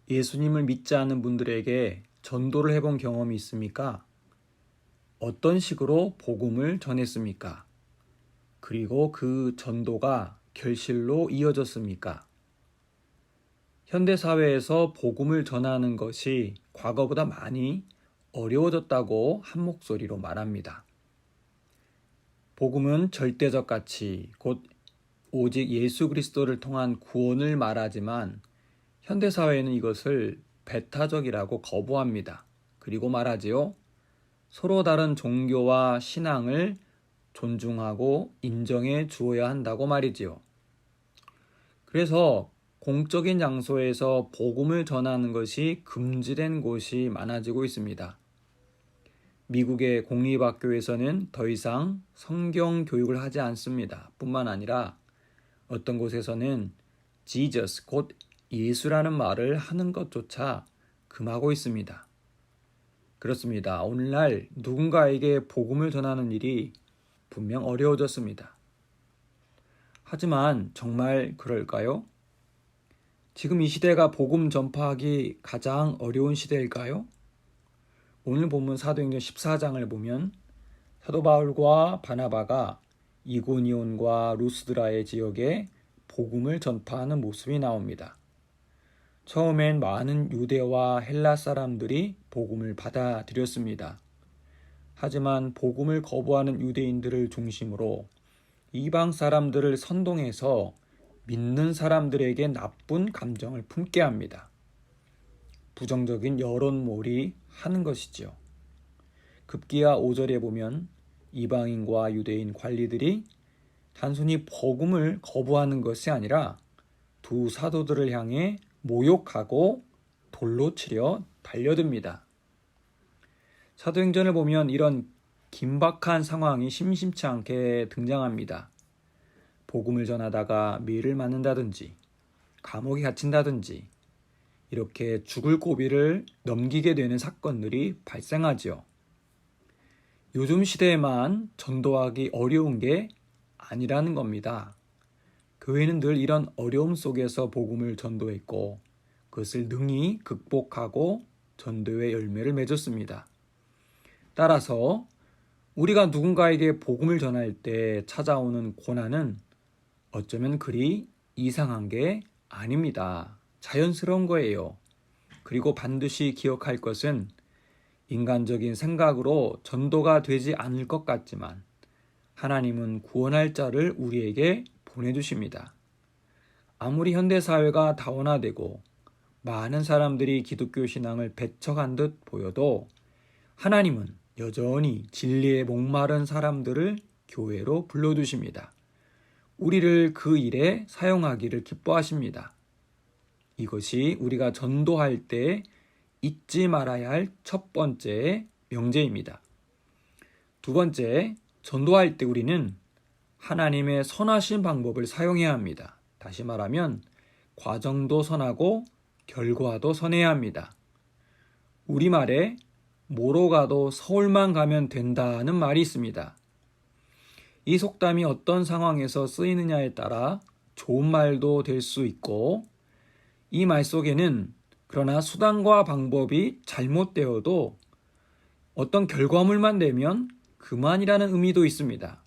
예수님을 믿지 않는 분들에게 전도를 해본 경험이 있습니까? 어떤 식으로 복음을 전했습니까? 그리고 그 전도가 결실로 이어졌습니까? 현대사회에서 복음을 전하는 것이 과거보다 많이 어려워졌다고 한 목소리로 말합니다. 복음은 절대적 가치, 곧 오직 예수 그리스도를 통한 구원을 말하지만 현대사회는 이것을 배타적이라고 거부합니다. 그리고 말하지요. 서로 다른 종교와 신앙을 존중하고 인정해 주어야 한다고 말이지요. 그래서 공적인 장소에서 복음을 전하는 것이 금지된 곳이 많아지고 있습니다. 미국의 공립학교에서는 더 이상 성경 교육을 하지 않습니다. 뿐만 아니라 어떤 곳에서는 Jesus, 곧 예수라는 말을 하는 것조차 금하고 있습니다. 그렇습니다. 오늘날 누군가에게 복음을 전하는 일이 분명 어려워졌습니다. 하지만 정말 그럴까요? 지금 이 시대가 복음 전파하기 가장 어려운 시대일까요? 오늘 본문 사도행전 14장을 보면 사도 바울과 바나바가 이고니온과 루스드라의 지역에 복음을 전파하는 모습이 나옵니다. 처음엔 많은 유대와 헬라 사람들이 복음을 받아들였습니다. 하지만 복음을 거부하는 유대인들을 중심으로 이방 사람들을 선동해서 믿는 사람들에게 나쁜 감정을 품게 합니다. 부정적인 여론몰이 하는 것이지요. 급기야 5절에 보면 이방인과 유대인 관리들이 단순히 복음을 거부하는 것이 아니라 두 사도들을 향해 모욕하고 돌로 치려 달려듭니다. 사도행전을 보면 이런 긴박한 상황이 심심치 않게 등장합니다. 복음을 전하다가 매를 맞는다든지 감옥에 갇힌다든지 이렇게 죽을 고비를 넘기게 되는 사건들이 발생하지요. 요즘 시대에만 전도하기 어려운 게 아니라는 겁니다. 교회는 늘 이런 어려움 속에서 복음을 전도했고 그것을 능히 극복하고 전도의 열매를 맺었습니다. 따라서 우리가 누군가에게 복음을 전할 때 찾아오는 고난은 어쩌면 그리 이상한 게 아닙니다. 자연스러운 거예요. 그리고 반드시 기억할 것은 인간적인 생각으로 전도가 되지 않을 것 같지만 하나님은 구원할 자를 우리에게 보내주십니다. 아무리 현대사회가 다원화되고 많은 사람들이 기독교 신앙을 배척한 듯 보여도 하나님은 여전히 진리에 목마른 사람들을 교회로 불러두십니다. 우리를 그 일에 사용하기를 기뻐하십니다. 이것이 우리가 전도할 때 잊지 말아야 할 첫 번째 명제입니다. 두 번째, 전도할 때 우리는 하나님의 선하신 방법을 사용해야 합니다. 다시 말하면 과정도 선하고 결과도 선해야 합니다. 우리말에 뭐로 가도 서울만 가면 된다는 말이 있습니다. 이 속담이 어떤 상황에서 쓰이느냐에 따라 좋은 말도 될 수 있고 이 말 속에는 그러나 수단과 방법이 잘못되어도 어떤 결과물만 내면 그만이라는 의미도 있습니다.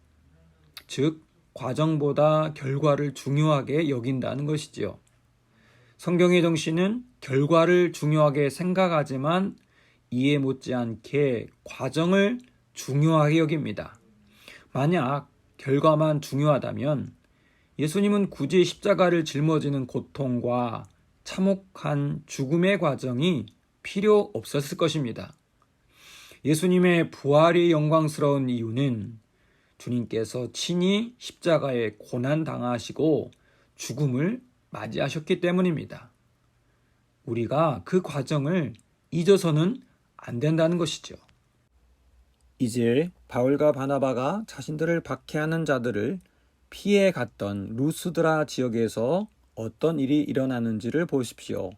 즉, 과정보다 결과를 중요하게 여긴다는 것이지요. 성경의 정신은 결과를 중요하게 생각하지만 이해 못지않게 과정을 중요하게 여깁니다. 만약 결과만 중요하다면 예수님은 굳이 십자가를 짊어지는 고통과 참혹한 죽음의 과정이 필요 없었을 것입니다. 예수님의 부활이 영광스러운 이유는 주님께서 친히 십자가에 고난당하시고 죽음을 맞이하셨기 때문입니다. 우리가 그 과정을 잊어서는 안 된다는 것이죠. 이제 바울과 바나바가 자신들을 박해하는 자들을 피해 갔던 루스드라 지역에서 어떤 일이 일어나는지를 보십시오.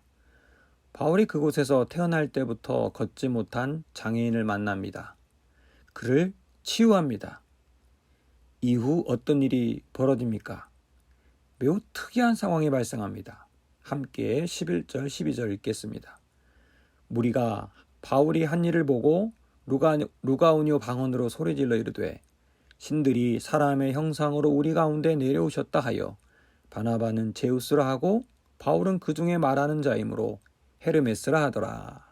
바울이 그곳에서 태어날 때부터 걷지 못한 장애인을 만납니다. 그를 치유합니다. 이후 어떤 일이 벌어집니까? 매우 특이한 상황이 발생합니다. 함께 11절 12절 읽겠습니다. 무리가 바울이 한 일을 보고 루가오니오 방언으로 소리질러 이르되 신들이 사람의 형상으로 우리 가운데 내려오셨다 하여 바나바는 제우스라 하고 바울은 그 중에 말하는 자이므로 헤르메스라 하더라.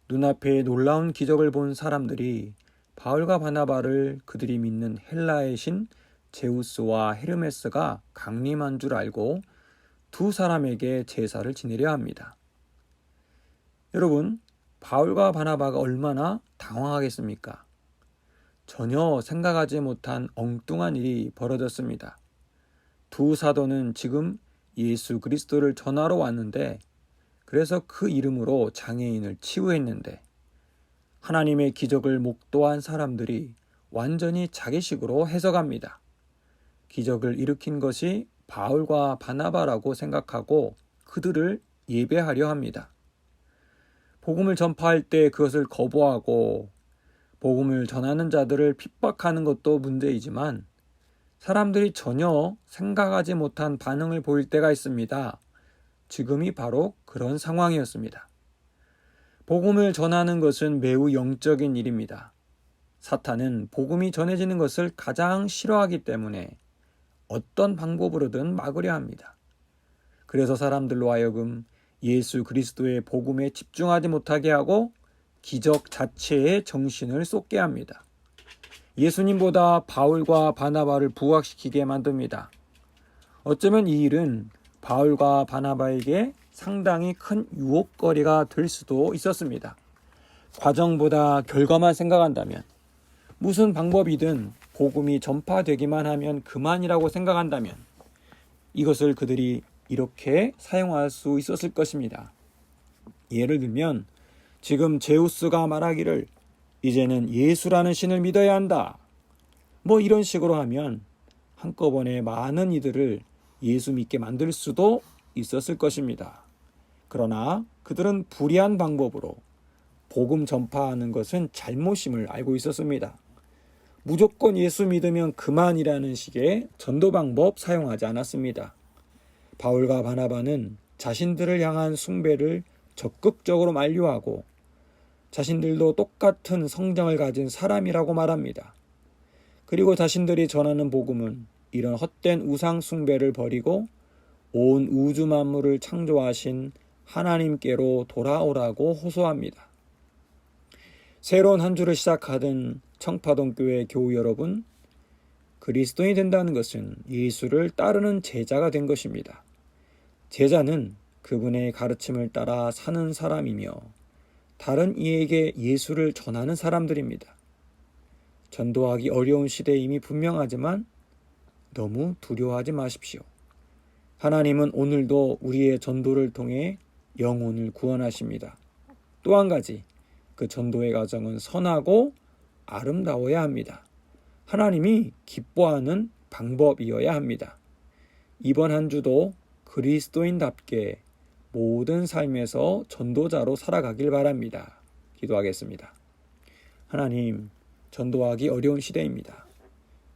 눈앞에 놀라운 기적을 본 사람들이 바울과 바나바를 그들이 믿는 헬라의 신 제우스와 헤르메스가 강림한 줄 알고 두 사람에게 제사를 지내려 합니다. 여러분, 바울과 바나바가 얼마나 당황하겠습니까? 전혀 생각하지 못한 엉뚱한 일이 벌어졌습니다. 두 사도는 지금 예수 그리스도를 전하러 왔는데, 그래서 그 이름으로 장애인을 치유했는데, 하나님의 기적을 목도한 사람들이 완전히 자기식으로 해석합니다. 기적을 일으킨 것이 바울과 바나바라고 생각하고 그들을 예배하려 합니다. 복음을 전파할 때 그것을 거부하고 복음을 전하는 자들을 핍박하는 것도 문제이지만 사람들이 전혀 생각하지 못한 반응을 보일 때가 있습니다. 지금이 바로 그런 상황이었습니다. 복음을 전하는 것은 매우 영적인 일입니다. 사탄은 복음이 전해지는 것을 가장 싫어하기 때문에 어떤 방법으로든 막으려 합니다. 그래서 사람들로 하여금 예수 그리스도의 복음에 집중하지 못하게 하고 기적 자체에 정신을 쏟게 합니다. 예수님보다 바울과 바나바를 부각시키게 만듭니다. 어쩌면 이 일은 바울과 바나바에게 상당히 큰 유혹거리가 될 수도 있었습니다. 과정보다 결과만 생각한다면, 무슨 방법이든 복음이 전파되기만 하면 그만이라고 생각한다면 이것을 그들이 이렇게 사용할 수 있었을 것입니다. 예를 들면 지금 제우스가 말하기를 이제는 예수라는 신을 믿어야 한다. 이런 식으로 하면 한꺼번에 많은 이들을 예수 믿게 만들 수도 있었을 것입니다. 그러나 그들은 불의한 방법으로 복음 전파하는 것은 잘못임을 알고 있었습니다. 무조건 예수 믿으면 그만이라는 식의 전도 방법 사용하지 않았습니다. 바울과 바나바는 자신들을 향한 숭배를 적극적으로 만류하고 자신들도 똑같은 성장을 가진 사람이라고 말합니다. 그리고 자신들이 전하는 복음은 이런 헛된 우상 숭배를 버리고 온 우주 만물을 창조하신 하나님께로 돌아오라고 호소합니다. 새로운 한 주를 시작하던 청파동 교회 교우 여러분, 그리스도인이 된다는 것은 예수를 따르는 제자가 된 것입니다. 제자는 그분의 가르침을 따라 사는 사람이며 다른 이에게 예수를 전하는 사람들입니다. 전도하기 어려운 시대임이 분명하지만 너무 두려워하지 마십시오. 하나님은 오늘도 우리의 전도를 통해 영혼을 구원하십니다. 또 한 가지, 그 전도의 과정은 선하고 아름다워야 합니다. 하나님이 기뻐하는 방법이어야 합니다. 이번 한 주도 그리스도인답게 모든 삶에서 전도자로 살아가길 바랍니다. 기도하겠습니다. 하나님, 전도하기 어려운 시대입니다.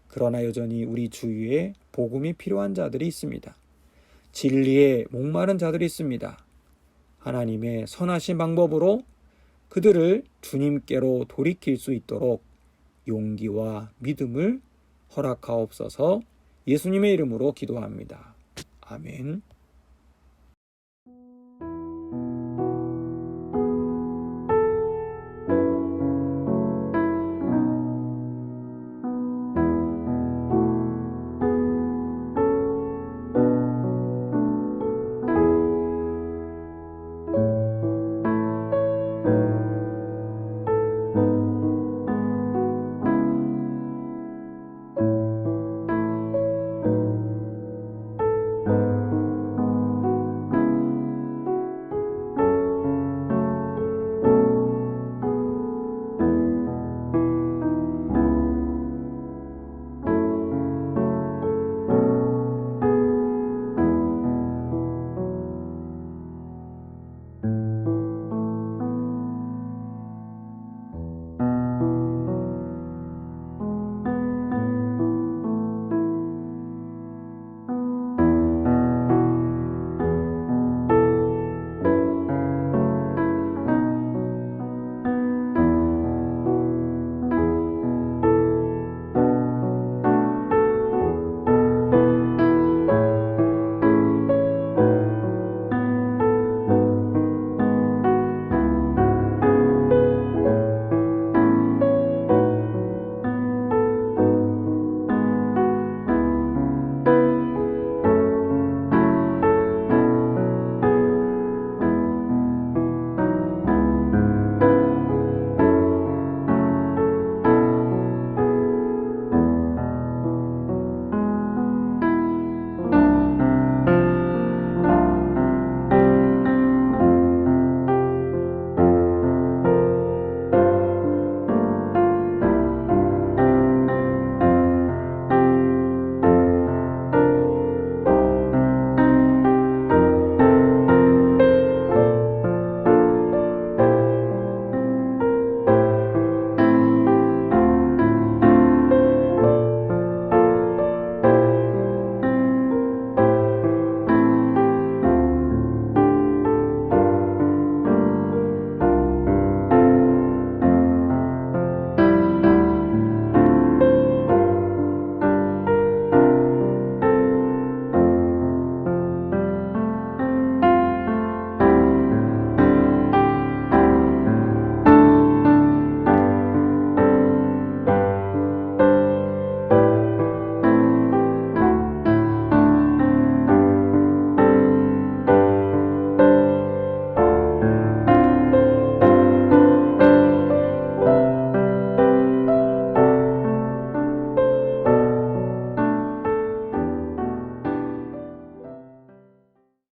그러나 여전히 우리 주위에 복음이 필요한 자들이 있습니다. 진리에 목마른 자들이 있습니다. 하나님의 선하신 방법으로 그들을 주님께로 돌이킬 수 있도록 용기와 믿음을 허락하옵소서. 예수님의 이름으로 기도합니다. 아멘.